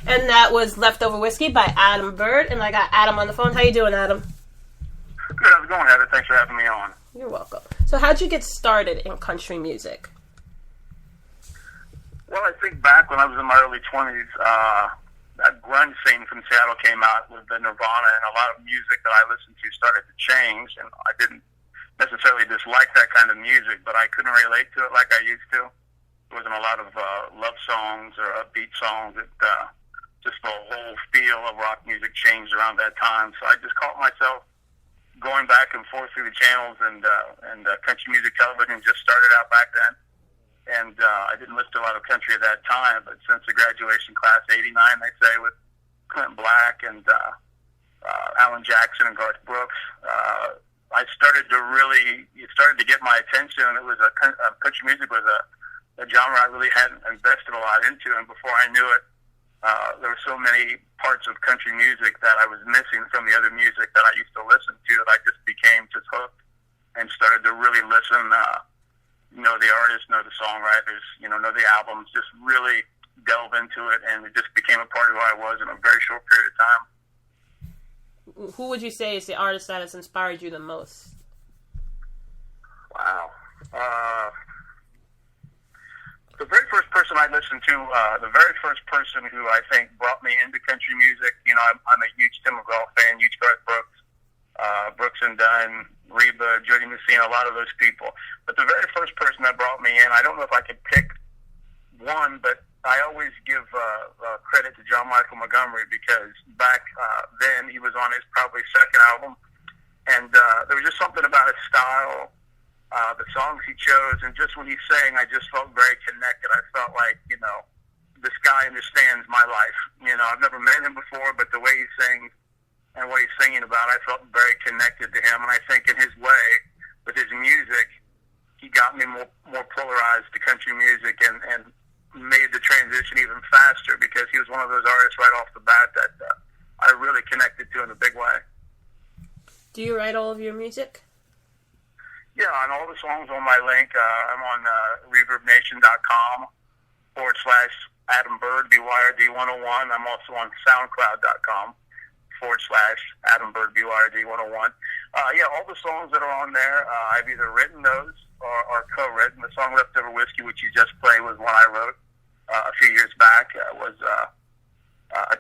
And that was Leftover Whiskey by Adam Byrd. And I got Adam on the phone. How you doing, Adam? Good. How's it going, Heather? Thanks for having me on. You're welcome. So how'd you get started in country music? Well, I think back when I was in my early 20s, that grunge scene from Seattle came out with the Nirvana, and a lot of music that I listened to started to change. And I didn't necessarily dislike that kind of music, but I couldn't relate to it like I used to. There wasn't a lot of love songs or upbeat songs. Just the whole feel of rock music changed around that time. So I just caught myself going back and forth through the channels and country music television just started out back then. And I didn't listen to a lot of country at that time, but since the graduation class, 89, they say, with Clint Black and Alan Jackson and Garth Brooks, it started to get my attention. It was country music was a genre I really hadn't invested a lot into, and before I knew it, there were so many parts of country music that I was missing from the other music that I used to listen to that I just became just hooked and started to really listen, know the artists, know the songwriters, know the albums, just really delve into it, and it just became a part of who I was in a very short period of time. Who would you say is the artist that has inspired you the most? Wow. The very first person I listened to, the very first person who I think brought me into country music, I'm a huge Tim McGraw fan, huge Garth Brooks, Brooks and Dunn, Reba, Jody Messina, a lot of those people. But the very first person that brought me in, I don't know if I could pick one, but I always give credit to John Michael Montgomery, because back then he was on his probably second album, and there was just something about his style, the songs he chose, and just when he sang, I just felt very connected. I felt like, this guy understands my life. I've never met him before, but the way he sings and what he's singing about, I felt very connected to him. And I think in his way, with his music, he got me more polarized to country music and made the transition even faster, because he was one of those artists right off the bat that I really connected to in a big way. Do you write all of your music? Yeah, on all the songs on my link, I'm on reverbnation.com/Adam Byrd, BYRD 101. I'm also on soundcloud.com/Adam Byrd, BYRD 101. All the songs that are on there, I've either written those or co-written. The song Leftover Whiskey, which you just played, was one I wrote a few years back. It was a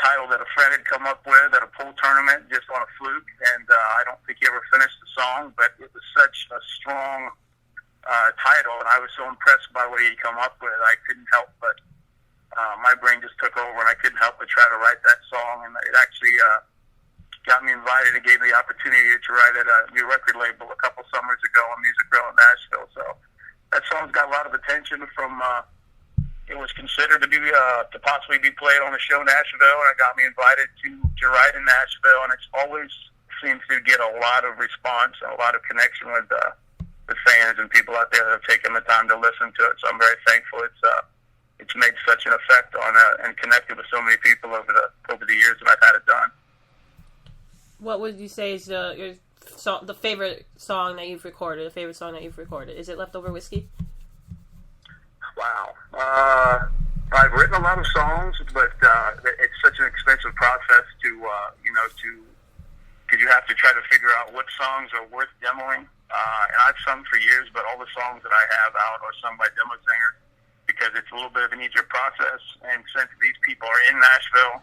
title that a friend had come up with at a pool tournament just on a fluke, and I don't think he ever finished the song, but it was such a strong title, and I was so impressed by what he'd come up with. I couldn't help but, my brain just took over, and I couldn't help but try to write that song, and it actually got me invited and gave me the opportunity to write at a new record label a couple summers ago on Music Row in Nashville. So that song's got a lot of attention from... It was considered to possibly be played on the show Nashville, and it got me invited to write in Nashville, and it's always seems to get a lot of response and a lot of connection with fans and people out there that have taken the time to listen to it. So I'm very thankful. It's made such an effect on and connected with so many people over the years that I've had it done. What would you say is the favorite song that you've recorded? The favorite song that you've recorded? Is it Leftover Whiskey? Wow. I've written a lot of songs, but it's such an expensive process because you have to try to figure out what songs are worth demoing. And I've sung for years, but all the songs that I have out are sung by demo singers, because it's a little bit of an easier process. And since these people are in Nashville,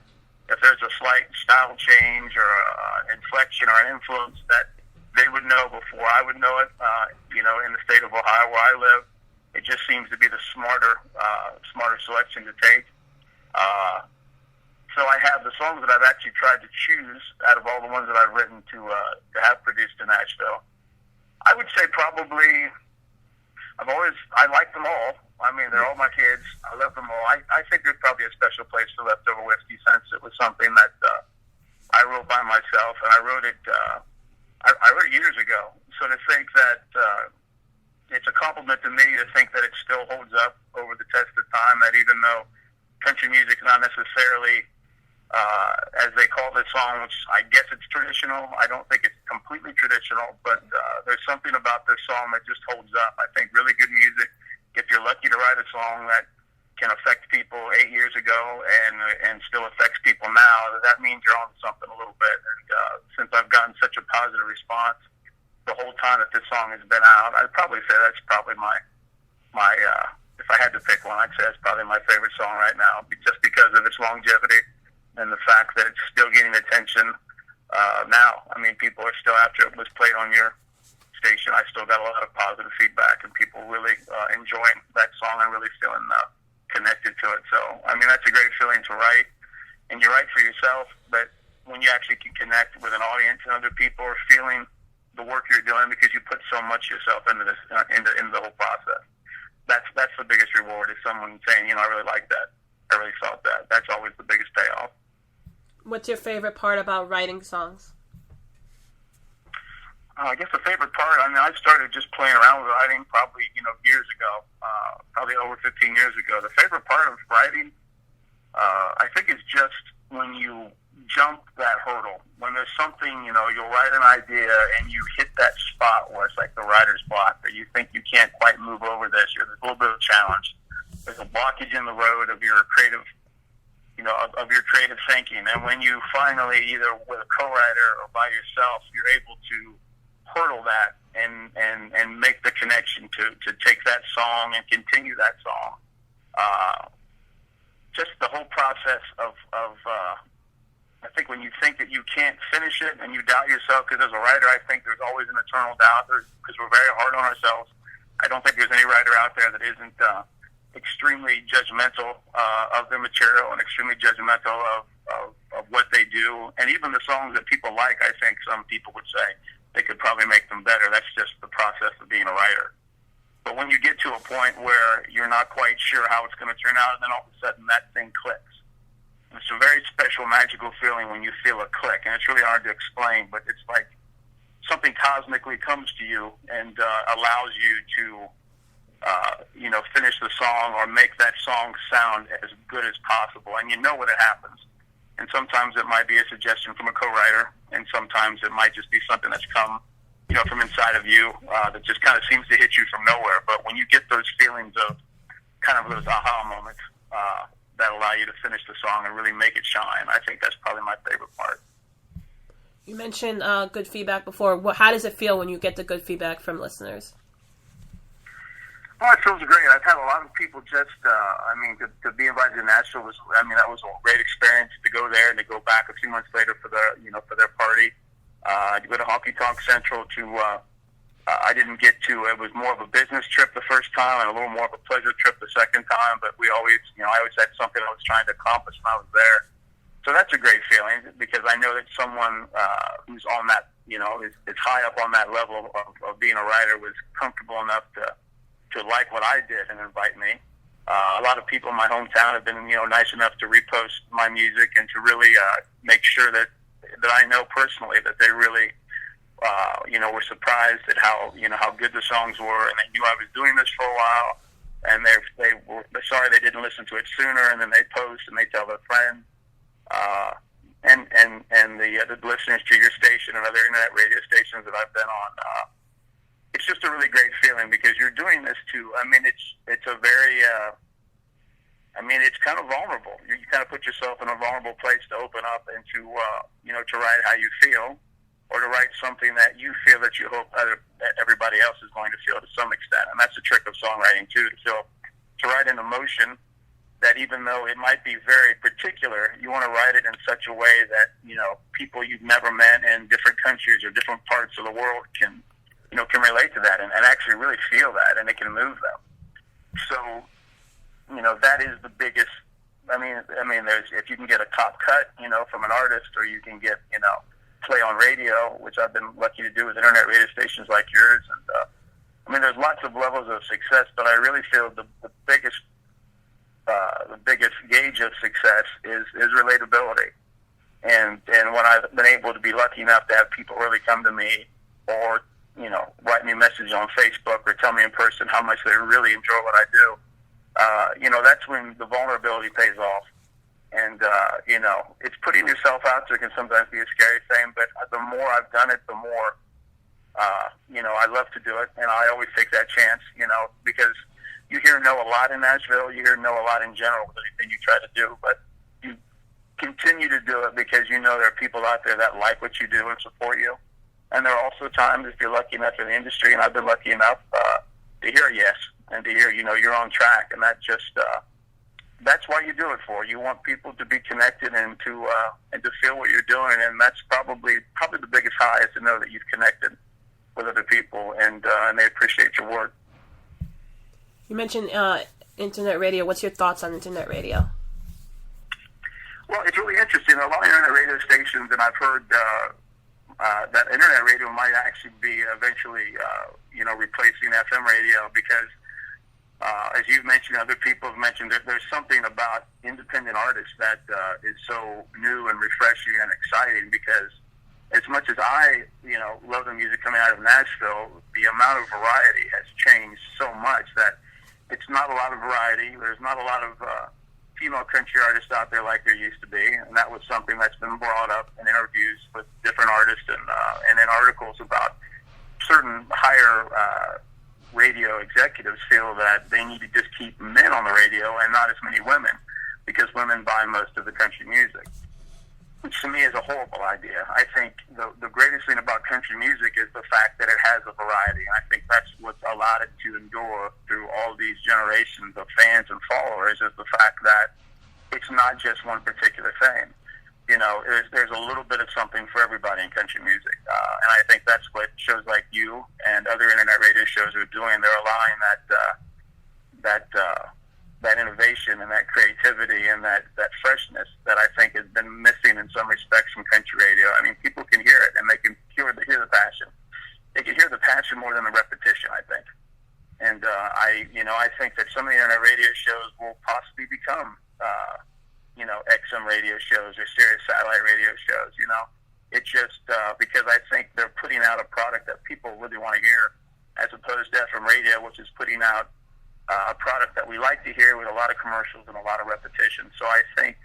if there's a slight style change or inflection or an influence that they would know before I would know it, in the state of Ohio where I live, it just seems to be the smarter selection to take. So I have the songs that I've actually tried to choose out of all the ones that I've written to have produced in Nashville. I would say probably I like them all. I mean, they're all my kids. I love them all. I think there's probably a special place for Leftover Whiskey, since it was something that I wrote by myself, and I wrote it years ago. So to think that it's a compliment to me to think that it still holds up over the test of time, that even though country music is not necessarily, as they call this song, which I guess it's traditional, I don't think it's completely traditional, but there's something about this song that just holds up. I think really good music, if you're lucky to write a song that can affect people 8 years ago and still affects people now, that means you're on something a little bit. And since I've gotten such a positive response the whole time that this song has been out, I'd probably say that's probably my if I had to pick one, I'd say it's probably my favorite song right now, just because of its longevity and the fact that it's still getting attention now. I mean, people are still, after it was played on your station, I still got a lot of positive feedback, and people really enjoying that song and really feeling connected to it. So, I mean, that's a great feeling to write, and you write for yourself, but when you actually can connect with an audience and other people are feeling the work you're doing because you put so much yourself into this, into the whole process. That's the biggest reward, is someone saying, I really like that. I really felt that. That's always the biggest payoff. What's your favorite part about writing songs? I guess the favorite part, I started just playing around with writing probably, years ago, probably over 15 years ago. The favorite part of writing, I think, is just when you jump that hurdle. When there's something, you'll write an idea and you hit that spot where it's like the writer's block, or you think you can't quite move over this, or there's a little bit of a challenge. There's a blockage in the road of your creative, of your creative thinking. And when you finally, either with a co-writer or by yourself, you're able to hurdle that and make the connection to take that song and continue that song. Just the whole process of I think when you think that you can't finish it and you doubt yourself, because as a writer, I think there's always an eternal doubt, because we're very hard on ourselves. I don't think there's any writer out there that isn't extremely judgmental of their material and extremely judgmental of what they do. And even the songs that people like, I think some people would say they could probably make them better. That's just the process of being a writer. But when you get to a point where you're not quite sure how it's going to turn out, and then all of a sudden that thing clicks. It's a very special, magical feeling when you feel a click, and it's really hard to explain, but it's like something cosmically comes to you and allows you to, finish the song or make that song sound as good as possible, and you know when it happens. And sometimes it might be a suggestion from a co-writer, and sometimes it might just be something that's come, from inside of you that just kind of seems to hit you from nowhere. But when you get those feelings of kind of those aha moments, that allow you to finish the song and really make it shine, I think that's probably my favorite part. You mentioned good feedback before. How does it feel when you get the good feedback from listeners? Oh, it feels great. I've had a lot of people just, to be invited to Nashville that was a great experience, to go there and to go back a few months later for their party. To go to Honky Tonk Central I didn't get to, it was more of a business trip the first time and a little more of a pleasure trip the second time, but I always had something I was trying to accomplish when I was there. So that's a great feeling, because I know that someone who's on that, is high up on that level of being a writer was comfortable enough to like what I did and invite me. A lot of people in my hometown have been, nice enough to repost my music and to really make sure that I know personally that they really were surprised at how good the songs were, and they knew I was doing this for a while, and they were sorry they didn't listen to it sooner, and then they post and they tell their friends, and the listeners to your station and other internet radio stations that I've been on. It's just a really great feeling, because you're doing this it's a very, it's kind of vulnerable. You kind of put yourself in a vulnerable place to open up and to write how you feel, or to write something that you feel that you hope that everybody else is going to feel to some extent. And that's the trick of songwriting, too, to write an emotion that, even though it might be very particular, you want to write it in such a way that, people you've never met in different countries or different parts of the world can relate to that and actually really feel that, and it can move them. So, that is the biggest, there's, if you can get a top cut, from an artist, or you can get, play on radio, which I've been lucky to do with internet radio stations like yours. And there's lots of levels of success, but I really feel the biggest gauge of success is relatability. And when I've been able to be lucky enough to have people really come to me, or write me a message on Facebook, or tell me in person how much they really enjoy what I do, that's when the vulnerability pays off. And, it's putting yourself out there can sometimes be a scary thing, but the more I've done it, the more, I love to do it. And I always take that chance, because you hear no a lot in Nashville. You hear no a lot in general with anything you try to do, but you can continue to do it because you know there are people out there that like what you do and support you. And there are also times, if you're lucky enough in the industry, and I've been lucky enough to hear a yes and to hear, you're on track. And that just, that's why you do it for. You want people to be connected and to feel what you're doing. And that's probably the biggest high is to know that you've connected with other people and they appreciate your work. You mentioned internet radio. What's your thoughts on internet radio? Well, it's really interesting. A lot of internet radio stations, and I've heard that internet radio might actually be eventually, replacing FM radio because, as you've mentioned, other people have mentioned, there's something about independent artists that is so new and refreshing and exciting because as much as I, love the music coming out of Nashville, the amount of variety has changed so much that it's not a lot of variety. There's not a lot of female country artists out there like there used to be, and that was something that's been brought up in interviews with different artists and in articles about certain higher radio executives feel that they need to just keep men on the radio and not as many women because women buy most of the country music, which to me is a horrible idea. I think the greatest thing about country music is the fact that it has a variety. I think that's what's allowed it to endure through all these generations of fans and followers is the fact that it's not just one particular thing. There's a little bit of something for everybody in country music. And I think that's what shows like you and other internet radio shows are doing. They're allowing that innovation and that creativity and that freshness that I think has been missing in some respects from country radio. I mean, people can hear it and they can hear the passion. They can hear the passion more than the repetition, I think. And I think that some of the internet radio shows will possibly become XM radio shows or Sirius satellite radio shows. It's just because I think they're putting out a product that people really want to hear, as opposed to FM radio, which is putting out a product that we like to hear with a lot of commercials and a lot of repetition. So I think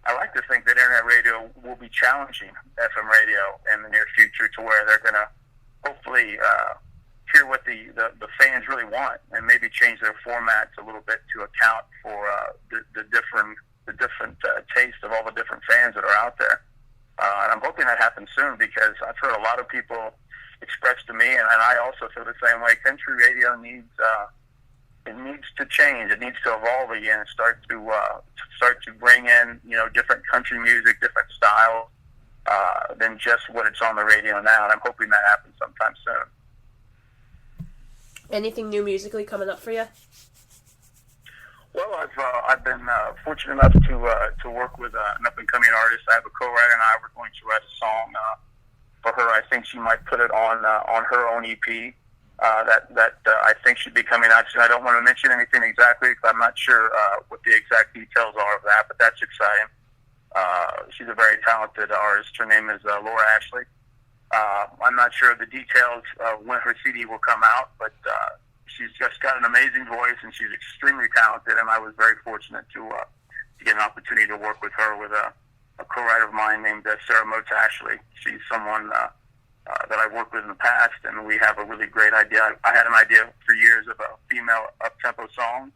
I like to think that internet radio will be challenging FM radio in the near future to where they're going to hopefully hear what the fans really want and maybe change their formats a little bit to account for the different taste of all the different fans that are out there. And I'm hoping that happens soon because I've heard a lot of people express to me, and I also feel the same way. Country radio needs to change. It needs to evolve again and start to bring in different country music, different styles than just what it's on the radio now. And I'm hoping that happens sometime soon. Anything new musically coming up for you? Well, I've been fortunate enough to work with an up and coming artist. I have a co-writer, and we're going to write a song for her. I think she might put it on her own EP. That I think should be coming out soon. I don't want to mention anything exactly because I'm not sure what the exact details are of that, but that's exciting. She's a very talented artist. Her name is Laura Ashley. I'm not sure of the details of when her CD will come out, but she's just got an amazing voice and she's extremely talented, and I was very fortunate to get an opportunity to work with her with a co-writer of mine named Sarah Motes Ashley. She's someone that I've worked with in the past, and we have a really great idea. I had an idea for years of a female up-tempo song,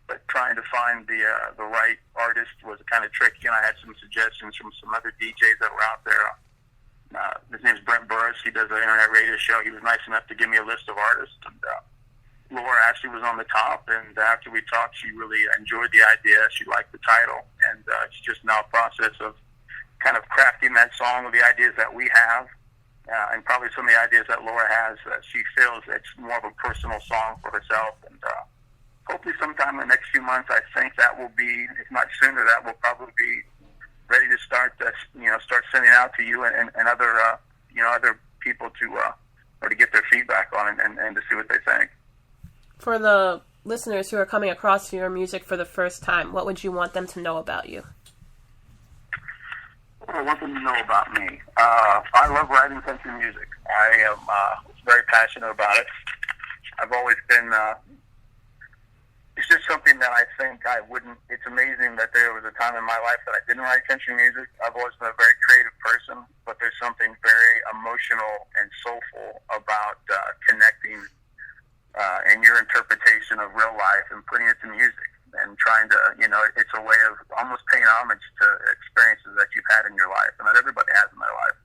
but trying to find the right artist was kind of tricky, and I had some suggestions from some other DJs that were out there. His name's Brent Burris. He does an internet radio show. He was nice enough to give me a list of artists, and Laura Ashley was on the top, and after we talked, she really enjoyed the idea. She liked the title, and it's just now a process of kind of crafting that song with the ideas that we have, and probably some of the ideas that Laura has. She feels it's more of a personal song for herself, and hopefully sometime in the next few months, I think that will be, if not sooner, that will probably be ready to start sending out to you and other other people to get their feedback on it and to see what they think. For the listeners who are coming across your music for the first time, what would you want them to know about you? What I want them to know about me. I love writing country music. I am very passionate about it. I've always been, it's just something that I think I wouldn't, it's amazing that there was a time in my life that I didn't write country music. I've always been a very creative person, but there's something very emotional and soulful about connecting in your interpretation of real life and putting it to music. and trying to, it's a way of almost paying homage to experiences that you've had in your life and that everybody has in their life.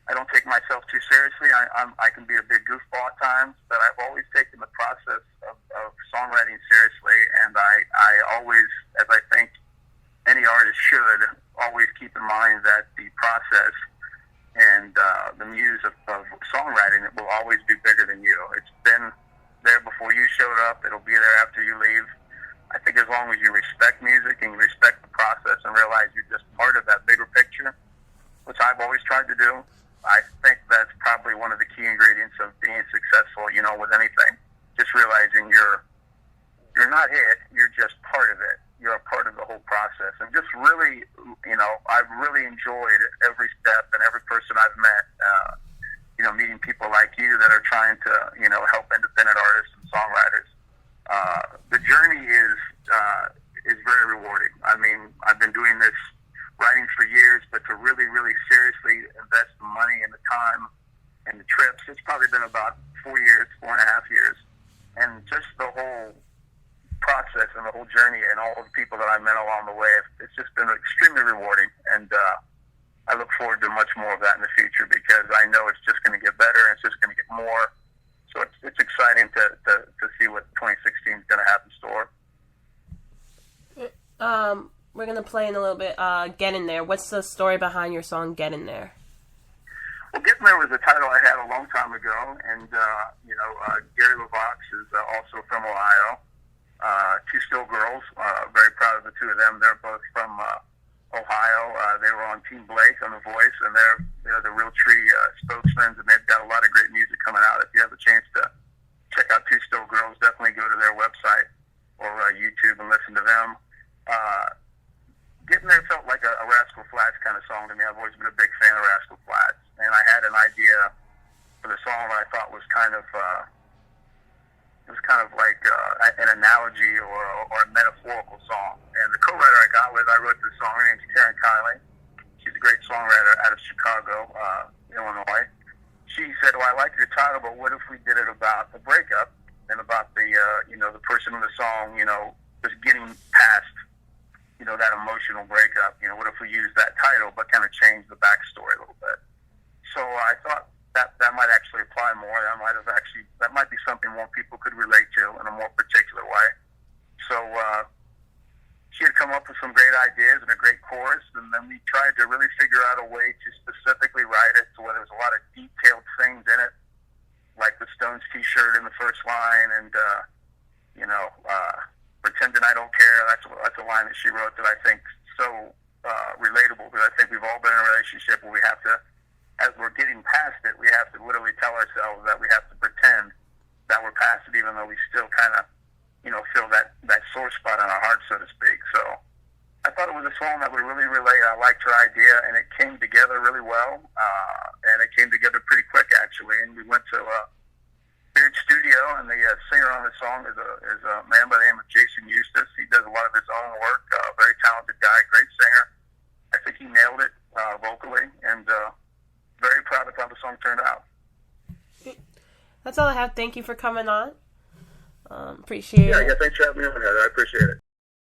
I don't take myself too seriously. I can be a big goofball at times, but I've always taken the process of songwriting seriously, and I always, as I think any artist should, always keep in mind that the process and the muse of songwriting, it will always be bigger than you. It's been there before you showed up. It'll be there after you leave. I think as long as you respect music and you respect the process and realize you're just part of that bigger picture, which I've always tried to do, I think that's probably one of the key ingredients of being successful, with anything. Just realizing you're not it, you're just part of it. You're a part of the whole process. And just really, I've really enjoyed every step and every person I've met, meeting people like you that are trying to, help independent artists and songwriters. The journey is very rewarding. I mean, I've been doing this writing for years, but to really, really seriously invest the money and the time and the trips, it's probably been about 4 years, 4.5 years. And just the whole process and the whole journey and all of the people that I met along the way, it's just been extremely rewarding. And I look forward to much more of that in the future because I know it's just going to get better and it's just going to get more. So it's exciting to see what 2016 is going to have in store. We're going to play in a little bit, Get In There. What's the story behind your song, Get In There? Well, Get In There was a title I had a long time ago, and, Gary LaVox is also from Ohio. Two Still Girls, very proud of the two of them. They're both from Ohio. They were on Team Blake on The Voice, and they're the Real Tree spokesmen, and they've got a lot of great music coming out. If you have a chance to check out Two Still Girls, definitely go to their website or YouTube and listen to them. Getting There felt like a Rascal Flatts kind of song to me. I've always been a big fan of Rascal Flatts, and I had an idea for the song that I thought was kind of like an analogy or a metaphorical song. And the co-writer I got with, I wrote this song. Her name's Karen Kiley. She's a great songwriter out of Chicago, Illinois. She said, "Well, I like your title, but what if we did it about the breakup and about the the person in the song, just getting past." That emotional breakup, what if we use that title, but kind of change the backstory a little bit? So I thought that might actually apply more. That might be something more people could relate to in a more particular way. So she had come up with some great ideas and a great chorus, and then we tried to really figure out a way to specifically write it to where there was a lot of detailed things in it, like the Stones t-shirt in the first line, and pretending I don't care. That's a line that she wrote that I think so relatable, because I think we've all been in a relationship where we have to, as we're getting past it, we have to literally tell ourselves that we have to pretend that we're past it, even though we still kind of, feel that sore spot on our heart, so to speak. So I thought it was a song that would really relate. I liked her idea, and it came together really well, and it came together pretty quick, actually, and we went to Beard Studio, and the singer on the song is a man by the name of Jason Eustace. He does a lot of his own work. Very talented guy, great singer. I think he nailed it vocally, and very proud of how the song turned out. That's all I have. Thank you for coming on. Appreciate it. Yeah, thanks for having me on, Heather. I appreciate it.